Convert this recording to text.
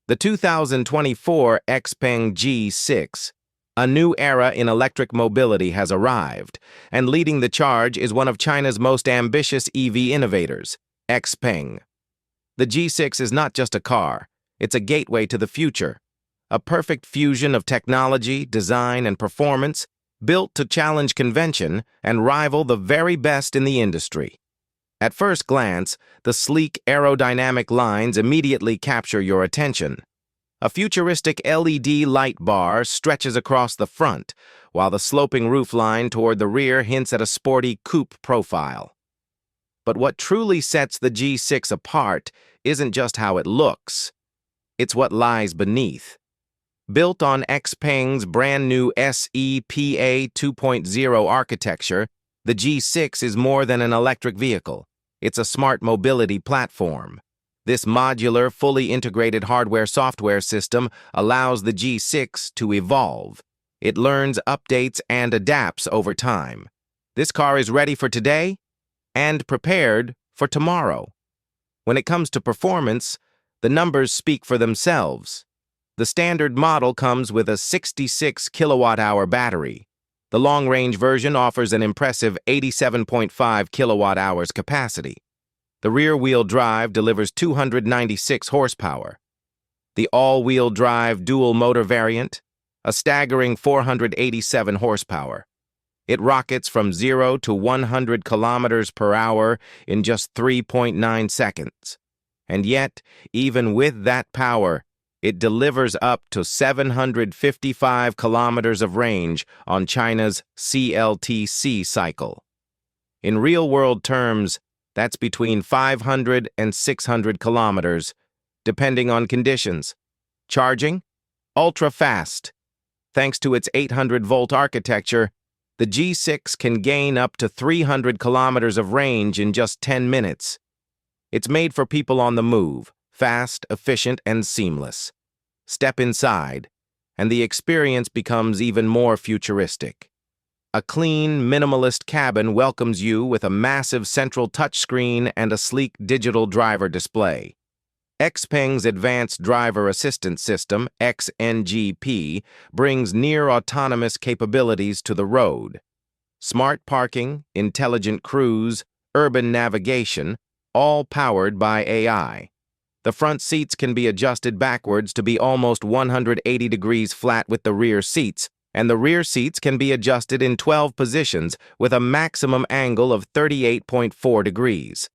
The 2024 Xpeng G6, a new era in electric mobility, has arrived, and leading the charge is one of China's most ambitious EV innovators, Xpeng. The G6 is not just a car, it's a gateway to the future, a perfect fusion of technology, design, and performance, built to challenge convention and rival the very best in the industry. At first glance, the sleek aerodynamic lines immediately capture your attention. A futuristic LED light bar stretches across the front, while the sloping roofline toward the rear hints at a sporty coupe profile. But what truly sets the G6 apart isn't just how it looks, it's what lies beneath. Built on Xpeng's brand-new SEPA 2.0 architecture, the G6 is more than an electric vehicle. It's a smart mobility platform. This modular, fully integrated hardware-software system allows the G6 to evolve. It learns, updates, and adapts over time. This car is ready for today and prepared for tomorrow. When it comes to performance, the numbers speak for themselves. The standard model comes with a 66 kilowatt-hour battery. The long-range version offers an impressive 87.5 kilowatt-hours capacity. The rear-wheel drive delivers 296 horsepower. The all-wheel drive dual-motor variant, a staggering 487 horsepower. It rockets from 0 to 100 kilometers per hour in just 3.9 seconds. And yet, even with that power, it delivers up to 755 kilometers of range on China's CLTC cycle. In real-world terms, that's between 500 and 600 kilometers, depending on conditions. Charging? Ultra-fast. Thanks to its 800-volt architecture, the G6 can gain up to 300 kilometers of range in just 10 minutes. It's made for people on the move, fast, efficient, and seamless. Step inside, and the experience becomes even more futuristic. A clean, minimalist cabin welcomes you with a massive central touchscreen and a sleek digital driver display. Xpeng's Advanced Driver Assistance System, XNGP, brings near-autonomous capabilities to the road. Smart parking, intelligent cruise, urban navigation, all powered by AI. The front seats can be adjusted backwards to be almost 180 degrees flat with the rear seats, and the rear seats can be adjusted in 12 positions with a maximum angle of 38.4 degrees.